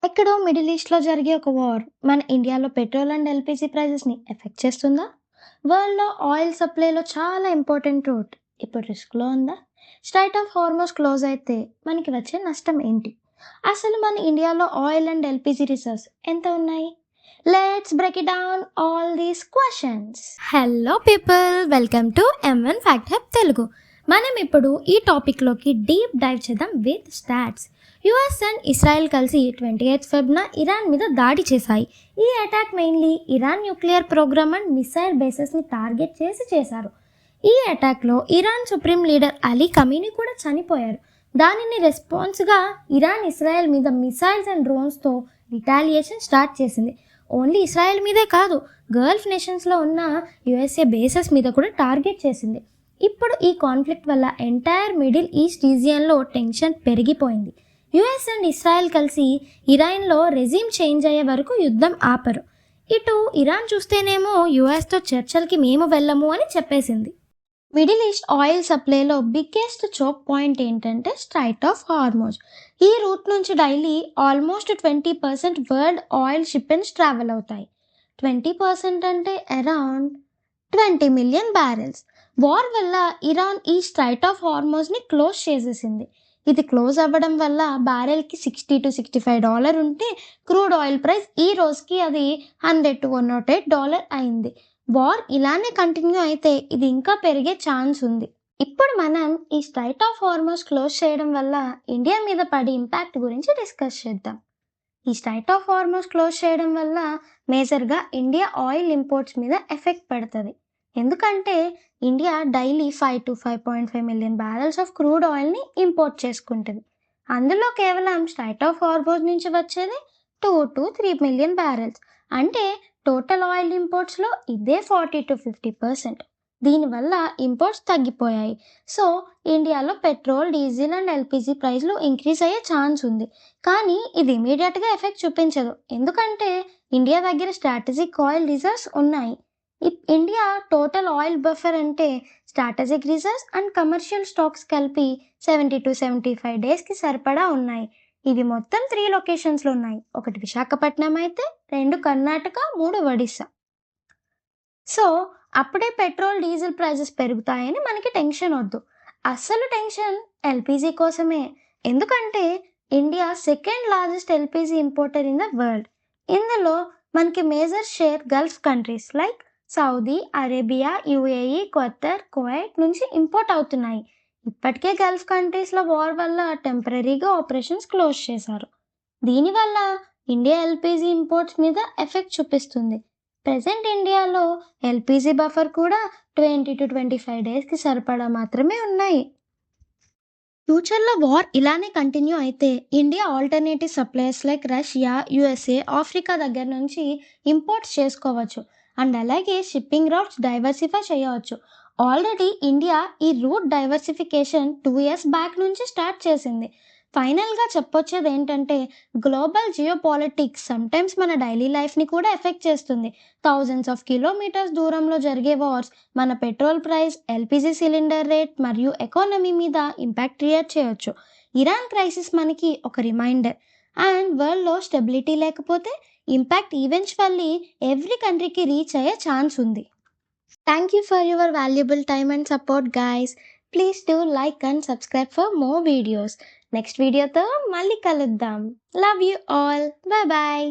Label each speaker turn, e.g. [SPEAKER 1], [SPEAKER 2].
[SPEAKER 1] ఎక్కడో మిడిల్ ఈస్ట్‌లో జరిగే ఒక వార్ మన ఇండియాలో పెట్రోల్ అండ్ ఎల్‌పీజీ ప్రైజెస్‌ని ఎఫెక్ట్ చేస్తుందా? వరల్డ్‌లో ఆయిల్ సప్లైలో చాలా ఇంపార్టెంట్ రూట్ ఇప్పుడు రిస్క్‌లో ఉందా? స్ట్రైట్ ఆఫ్ హార్మోస్ క్లోజ్ అయితే మనకి వచ్చే నష్టం ఏంటి? అసలు మన ఇండియాలో ఆయిల్ అండ్ ఎల్‌పీజీ రిజర్వ్స్ ఎంత ఉన్నాయి? Let's break it down all these questions.
[SPEAKER 2] Hello people, welcome to M1 fact hub Telugu. మనం ఇప్పుడు ఈ టాపిక్లోకి డీప్ డైవ్ చేద్దాం with stats. US and Israel కలిసి 28 ఫెబ్న ఇరాన్ మీద దాడి చేశాయి. ఈ attack mainly Iran nuclear program and missile బేసెస్ని టార్గెట్ చేశారు. ఈ అటాక్లో Iran supreme leader Ali Khamenei కూడా చనిపోయారు. దానిని రెస్పాన్స్గా ఇరాన్ ఇస్రాయెల్ మీద మిసైల్స్ అండ్ డ్రోన్స్తో రిటాలియేషన్ స్టార్ట్ చేసింది. ఓన్లీ ఇస్రాయెల్ మీదే కాదు, గల్ఫ్ నేషన్స్లో ఉన్న యుఎస్ఏ బేసెస్ మీద కూడా టార్గెట్ చేసింది. ఇప్పుడు ఈ కాన్ఫ్లిక్ట్ వల్ల ఎంటైర్ మిడిల్ ఈస్ట్ రీజియన్లో టెన్షన్ పెరిగిపోయింది. యుఎస్ అండ్ ఇస్రాయెల్ కలిసి ఇరాన్లో రెజీమ్ చేంజ్ అయ్యే వరకు యుద్ధం ఆపరు. ఇటు ఇరాన్ చూస్తేనేమో యుఎస్తో చర్చలకి మేము వెళ్ళము అని చెప్పేసింది.
[SPEAKER 1] మిడిల్ ఈస్ట్ ఆయిల్ సప్లైలో బిగ్గెస్ట్ చోక్ పాయింట్ ఏంటంటే స్ట్రైట్ ఆఫ్ హార్మోజ్. ఈ రూట్ నుంచి daily almost 20% world oil shipments travel అవుతాయి. 20% అంటే అరౌండ్ 20 మిలియన్ బ్యారెల్స్. వార్ వల్ల ఇరాన్ ఈ స్ట్రైట్ ఆఫ్ హార్మోజ్ని క్లోజ్ చేసేసింది. ఇది క్లోజ్ అవ్వడం వల్ల బ్యారెల్కి $60 to $65 ఉంటే క్రూడ్ ఆయిల్ ప్రైస్ ఈ రోజుకి అది $100 to $108 అయింది. వార్ ఇలానే కంటిన్యూ అయితే ఇది ఇంకా పెరిగే ఛాన్స్ ఉంది. ఇప్పుడు మనం ఈ స్ట్రైట్ ఆఫ్ హార్మోస్ క్లోజ్ చేయడం వల్ల ఇండియా మీద పడే ఇంపాక్ట్ గురించి డిస్కస్ చేద్దాం. ఈ స్ట్రైట్ ఆఫ్ హార్మోస్ క్లోజ్ చేయడం వల్ల మేజర్గా ఇండియా ఆయిల్ ఇంపోర్ట్స్ మీద ఎఫెక్ట్ పడుతుంది. ఎందుకంటే India daily 5 to 5.5 million barrels of crude ఆయిల్ని ఇంపోర్ట్ చేసుకుంటుంది. అందులో కేవలం స్ట్రైట్ ఆఫ్ హార్మోస్ నుంచి వచ్చేది 2 to 3 మిలియన్ బ్యారెల్స్. అంటే టోటల్ ఆయిల్ ఇంపోర్ట్స్లో ఇదే 40 to 50%. దీనివల్ల ఇంపోర్ట్స్ తగ్గిపోయాయి. సో ఇండియాలో పెట్రోల్, డీజిల్ అండ్ ఎల్‌పీజీ ప్రైస్లు ఇంక్రీజ్ అయ్యే ఛాన్స్ ఉంది. కానీ ఇది ఇమీడియట్గా ఎఫెక్ట్ చూపించదు, ఎందుకంటే ఇండియా దగ్గర స్ట్రాటజిక్ ఆయిల్ రిజర్వ్స్ ఉన్నాయి. ఇండియా టోటల్ ఆయిల్ బఫర్ అంటే strategic reserves and commercial stocks కలిపి 70 to 75 డేస్కి సరిపడా ఉన్నాయి. ఇవి మొత్తం 3 లొకేషన్స్లో ఉన్నాయి. ఒకటి విశాఖపట్నం అయితే, 2 కర్ణాటక, 3 ఒడిస్సా. సో అప్పుడే పెట్రోల్, డీజిల్ ప్రైజెస్ పెరుగుతాయని మనకి టెన్షన్ వద్దు. అస్సలు టెన్షన్ ఎల్‌పీజీ కోసమే. ఎందుకంటే India second largest LPG importer in the world. ఇందులో మనకి major share Gulf countries like Saudi Arabia, UAE, Khattar, Kuwait నుంచి ఇంపోర్ట్ అవుతున్నాయి. ఇప్పటికే గల్ఫ్ కంట్రీస్లో వార్ వల్ల టెంపరీగా ఆపరేషన్స్ క్లోజ్ చేశారు. దీనివల్ల ఇండియా ఎల్‌పీజీ ఇంపోర్ట్స్ మీద ఎఫెక్ట్ చూపిస్తుంది. ప్రెజెంట్ ఇండియాలో ఎల్‌పీజీ బఫర్ కూడా 20 to 25 డేస్కి సరిపడా మాత్రమే ఉన్నాయి. ఫ్యూచర్లో వార్ ఇలానే కంటిన్యూ అయితే India alternative suppliers like Russia, USA, Africa దగ్గర నుంచి ఇంపోర్ట్స్ చేసుకోవచ్చు. అండ్ అలాగే షిప్పింగ్ రూట్స్ డైవర్సిఫై చేయవచ్చు. ఆల్రెడీ ఇండియా ఈ రూట్ డైవర్సిఫికేషన్ 2 years బ్యాక్ నుంచి స్టార్ట్ చేసింది. ఫైనల్గా చెప్పొచ్చేది ఏంటంటే గ్లోబల్ జియో పాలిటిక్స్ సమ్టైమ్స్ మన డైలీ లైఫ్ని కూడా ఎఫెక్ట్ చేస్తుంది. థౌజండ్స్ ఆఫ్ కిలోమీటర్స్ దూరంలో జరిగే వార్స్ మన petrol price, LPG cylinder rate మరియు ఎకానమీ మీద ఇంపాక్ట్ క్రియేట్ చేయొచ్చు. ఇరాన్ క్రైసిస్ మనకి ఒక రిమైండర్. అండ్ వరల్డ్లో స్టెబిలిటీ లేకపోతే ఇంపాక్ట్ ఈవెన్చువల్లీ ఎవ్రీ కంట్రీకి రీచ్ అయ్యే ఛాన్స్ ఉంది. Thank you for your valuable time and support guys. Please do like and subscribe for more videos. Next వీడియోతో మళ్ళీ కలుద్దాం. Love you all. Bye bye.